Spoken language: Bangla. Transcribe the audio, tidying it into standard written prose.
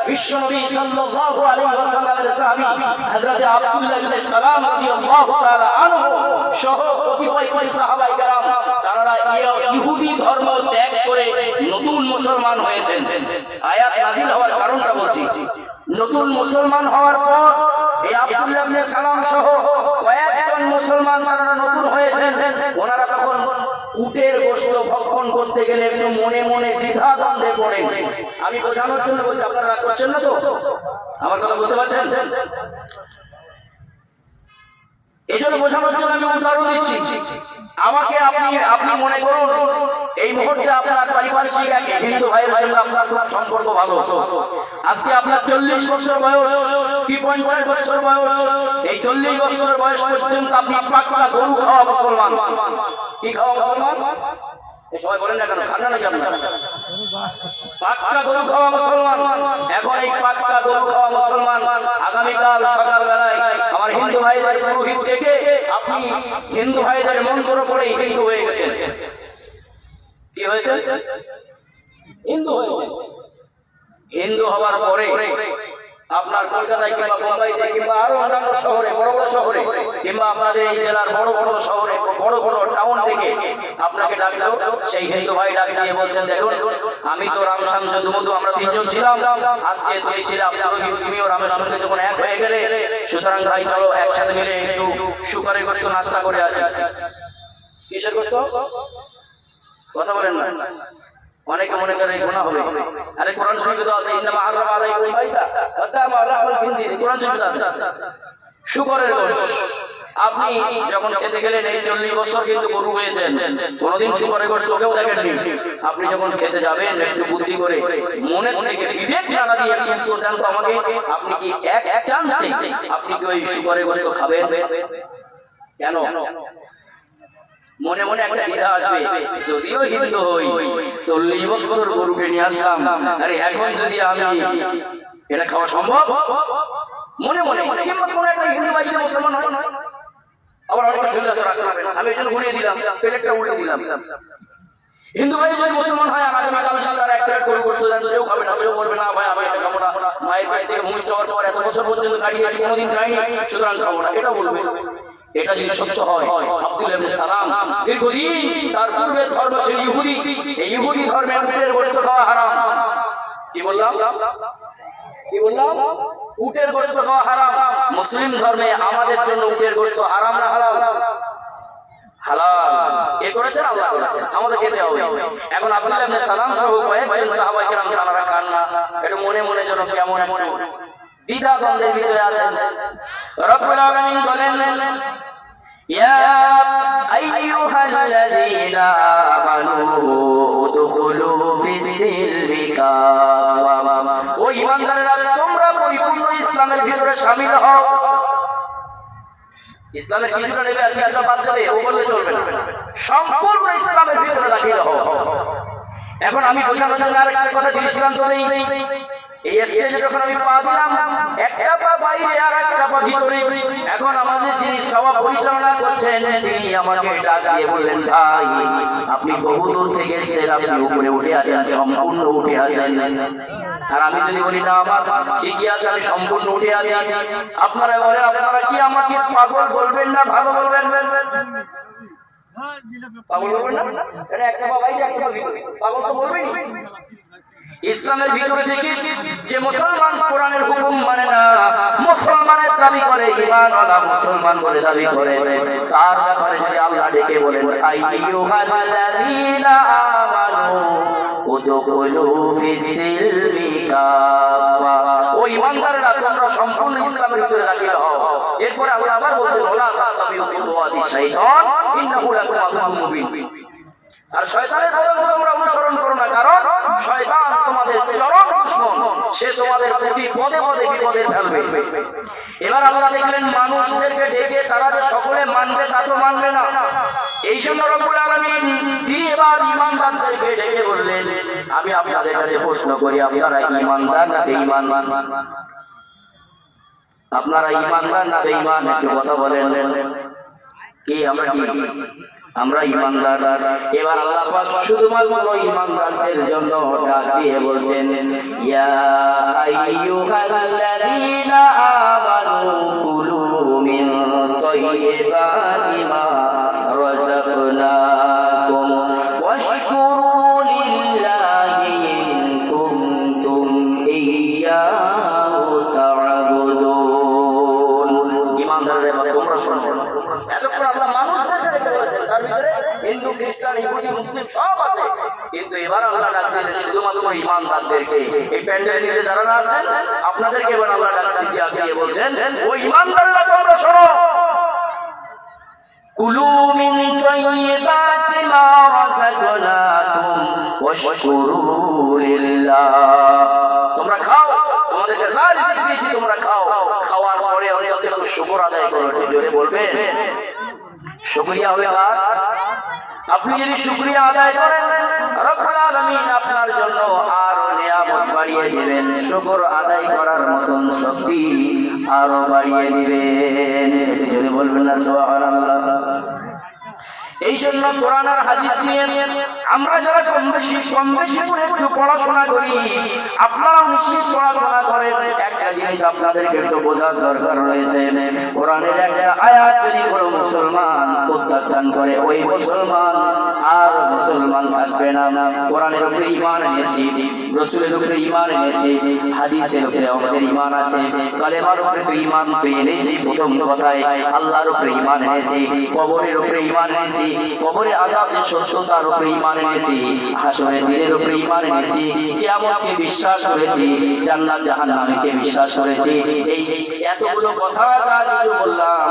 বিশ্বনবী সাল্লাল্লাহু আলাইহি ওয়াসাল্লামের সাহাবী হযরত আব্দুল্লাহ ইবনে সালাম রাদিয়াল্লাহু তাআলা আনহু সহ কতিপয় সাহাবায়ে কেরাম তারা ইহুদি ধর্ম ত্যাগ করে নতুন মুসলমান হয়েছেন। আয়াত নাযিল হওয়ার কারণটা বলছি। নতুন মুসলমান হওয়ার পর এই আব্দুল্লাহ ইবনে সালাম সহ কয়েকজন মুসলমান তারা নতুন হয়েছেন। ওনারা তখন উটের গোশত ভক্ষণ করতে গেলে একটু মনে মনে দ্বিধা দ্বন্দ্বে পড়ে। আমি বোঝানোর জন্য বলছি, আপনারা রাগ করছেন না তো? আমার কথা বুঝতে পারছেন? এই জন্য বোঝানোর জন্য আমি উদাহরণ দিচ্ছি। আমাকে আপনি মনে করুন এই মুহূর্তে আপনার পারিপার্শ্বিক এক হিন্দু ভাইয়ের সঙ্গে আপনার খুব সম্পর্ক ভালো। আজকে আপনার 40 বছর বয়স কি 50 বছর বয়স, এই 40 বছর বয়স পর্যন্ত আপনি পাক্কা গরু খাওয়া মুসলমান। কি খাওয়া মুসলমান? সবাই বলেন না কেন, খানা নাকি আপনার? পাক্কা গরু খাওয়া মুসলমান। এখন এই পাক্কা গরু খাওয়া মুসলমান আগামীকাল সকালবেলায় আমার হিন্দু ভাইদের পুরোহিত থেকে আপনি হিন্দু ভাইদের মন্ত্র পড়ে হিন্দু হয়ে গেছেন। কি হয়েছে? হিন্দু হয়েছে। হিন্দু হওয়ার পরে আপনার কলকাতায় কিংবা বোম্বাইতে কিংবা আরো অন্যান্য শহরে, বড় বড় শহরে কিংবা আপনাদের এই জেলার বড় বড় শহরে, বড় বড় টাউন থেকে আপনাকে ডাকলো সেই হিন্দু ভাই ডাক দিয়ে বলছেন, দেখুন আমি তো রামশ্যাম চন্দ্রমধু, আমরা তিনজন ছিলাম, আজকে তুই ছিলাম, তুমিও রামের সঙ্গে যখন এক হয়ে গেলে, সুতরাং ভাই চলো একসাথে মিলে একটু শুকরের গোশত নাস্তা করে আসি। কিসের গোশত? কথা বলেন না, অনেকে মনে করে গুনাহ হবে। আরে কোরআন শরীফে তো আছে ইন্নামা হারামা আলাইকুম বাইতা ওয়াতামা লাহমুল খিনজির, কোরআন শরীফে আছে শুকরের গোশত। আপনি যখন খেতে গেলেন এই 40 বছর কিন্তু গরু হয়েছেন, কোনদিন শুকরের গোশত চোখেও দেখেননি। আপনি যখন খেতে যাবেন একটু বুদ্ধি করে মনে থেকে বিবেক নাড়া দিয়ে কিন্তু জানতো আমাকে, আপনি কি এক চান্সে আপনি কি ওই শুকরের গোশত খাবেন? কেন? মনে মনে একটা দ্বিধা আসবে, যদিও হিন্দু হই 40 বছর গরুকে নিয়ে আসলাম, আরে এখন যদি আমি এটা খাওয়া সম্ভব? মনে মনে কিংবা কোনো একটা হিন্দু ভাই মুসলমান হয়, আবার অনেকে সুবিধা রাখতে পারবে না, আমি এই জন্য ঘুরিয়ে দিলাম, প্লেটটা উল্টে দিলাম। হিন্দু ভাই যদি মুসলমান হয় আমাকে আগামী তার এক প্লেট করে করতে দেন, সেও খাবে না, সেও বলবে না ভাই আমি এটা খাবো না, মায়ের বাড়ি থেকে মুষ্ট হওয়ার পর এত বছর পর্যন্ত কাটিয়েছি কোনোদিন খাইনি, সুতরাং খাবো না, এটা বলবে। এটা যদি সত্য হয়, আব্দুল্লাহ ইবনে সালাম দীর্ঘদিন তার পূর্বের ধর্ম ছিল ইহুদি, এই ইহুদি ধর্মে উটের গোশত খাওয়া হারাম। কি বললাম? উটের গোশত খাওয়া হারাম। মুসলিম ধর্মে আমাদের জন্য উটের গোশত হারাম না হালাল? হালাল। কে করেছেন? আল্লাহ করেছেন, আমাদের খেতে হবে। এখন আব্দুল্লাহ ইবনে সালাম সহ কয়েকজন সাহাবায়ে কেরাম তারা খান না, এটা মনে মনে যেন কেমন দ্বিধা দ্বন্দ্বের ভিতরে আছেন। রব্বুল আলামিন বলেন, ইয়া আইয়ুহাল্লাযীনা আমানু উদখুলু ফিস-সিলমি কাফা, ও ঈমানদাররা তোমরা পরিপূর্ণ ইসলামের ভিতরে শামিল হও। ইসলামের কিছুটা নেবে আর কিছুটা বাদ দেবে ও বললে চলবে না, সম্পূর্ণ ইসলামের ভিতরে দাখিল হও। এখন আমি বোঝানোর জন্য আরেকটা কথা দিয়েছিলাম, তো নেই এই স্টেজে যখন আমি পা দিলাম, একটা পা বাইরে আর একটা পা ভিতরে। এখন আমাদের যিনি সভা পরিচালনা করছেন তিনি আমাকে ডাক দিয়ে বললেন, ভাই আপনি বহুদূর থেকে এসেছেন, আপনি উপরে উঠে আসেন, সম্পূর্ণ উঠে আসেন। আর আমি যদি বলি না আমার ঠিকই আছে, আমি সম্পূর্ণ উঠে আছি, আপনারা বলেন আপনারা কি আমাকে পাগল বলবেন না ভালো বলবেন? পাগল বলবেন না? একটা পা বাইরে একটা পা ভিতরে, পাগল তো বলবেন। ইসলামের ভিতরে থেকে যে মুসলমান কোরআনের হুকুম মানে না, মুসলমানের দাবি করে, ঈমানওয়ালা মুসলমান বলে দাবি করে, তার ব্যাপারে যদি আল্লাহ ডেকে বলেন আইয়ুহাল্লাযীনা আমানু উদখুলু ফিস-সিলমি কাফা, ও ঈমানদাররা তোমরা সম্পূর্ণ ইসলামের ভিতরে দাখিল হও। এরপর আল্লাহ আবার বলেন ওয়ালা তাতাবিউ খুতুওয়াতিশ শাইতান ইন্নাহু লাকুম আদুউম মুবিন। আর শয়তানের কদম তোমরা অনুসরণ করো না, কারণ শয়তান তোমাদের চরম দুশমন, সে তোমাদের প্রতি পদে পদে বিপদে ফেলবে। এবার আল্লাহ দেখলেন মানুষদেরকে ডেকে তারা যে সকলে মানবে তা তো মানবে না, এই জন্য রব্বুল আলামিন তিনি এবার ঈমানদারদেরকে ডেকে বললেন, আমি আপনাদের কাছে প্রশ্ন করি, আপনারা ঈমানদার না বেঈমান? আপনারা ঈমানদার না বেঈমান? একটু কথা বলেন। কি আমরা কি আমরা ঈমানদার। এবার আল্লাহ পাক শুধুমাত্র ঈমানদারদের জন্য ডাক দিয়ে বলছেন, ইয়া আইয়ুহাল্লাযীনা আমানু কুলু মিন তাইয়্যিবাতি মা রাযাকনাকুম ওয়াশকুরু লিল্লাহি ইন কুনতুম ইয়্যাহু তা'বুদুন। ঈমানদাররা তোমরা শোনো, এতক্ষণ আল্লাহ মানুষদেরকে রেখে বলেছেন, তার ভিতরে হিন্দু, খ্রিস্টান, ইহুদি, মুসলিম সব আছে, কিন্তু এবার আল্লাহ ডাকছেন শুধুমাত্র ঈমানদারদেরকে। এই প্যান্ডেল নিচে যারা আছেন আপনাদেরকে এবার আল্লাহ ডাকছেন, দিয়ে বলছেন, ও ঈমানদাররা তোমরা শোনো, কুলু মিন তাইয়্যিবাতি মা রাযাকনাকুম ওয়াশকুরু লিল্লাহ। তোমরা খাও, তোমাদেরকে যা রিজিক দিয়েছি তোমরা খাও, খাওয়ার পরে অন্তত একটু শুকর আদায় করো। একটু জোরে বলবেন, শুকরিয়া হবে কার? আপনি যদি শুকরিয়া আদায় করেন, রব্বুল আলামিন আপনার জন্য আরো নিয়ামত বাড়িয়ে দিবেন, শুকর আদায় করার মতন শক্তি আরো বাড়িয়ে দিবেন। একটু জোরে বলবেন না সুবহানাল্লাহ। এই জন্য কোরআন আর হাদিস নিয়ে আমরা যারা কম বেশি করে একটু পড়াশোনা করি, আপনারা নিশ্চিত পড়াশোনা করেন, একটা জিনিস আপনাদেরকে একটু বোঝার দরকার রয়েছে। কোরআনের একটা আয়াত যদি কোনো মুসলমান প্রত্যাখ্যান করে, ওই মুসলমান আর মুসলমান থাকবে না। কোরআনের উপরে ঈমান এনেছি, রাসূলের উপরে ঈমান এনেছি, হাদিসের উপরে আমাদের ঈমান আছে, কালেমার উপরে তো ঈমান পেয়ে এনেছি। প্রথম কথায় আল্লাহর উপরে ঈমান এনেছি, কবরের উপরে ঈমান এনেছি, কবরে আযাবের সত্যতার উপরে ঈমান এনেছি, হাসরের দিনের উপরে ঈমান এনেছি, কিয়ামতকে বিশ্বাস করেছি, জান্নাত জাহান্নামকে বিশ্বাস করেছি। এই এতগুলো কথা যা কিছু বললাম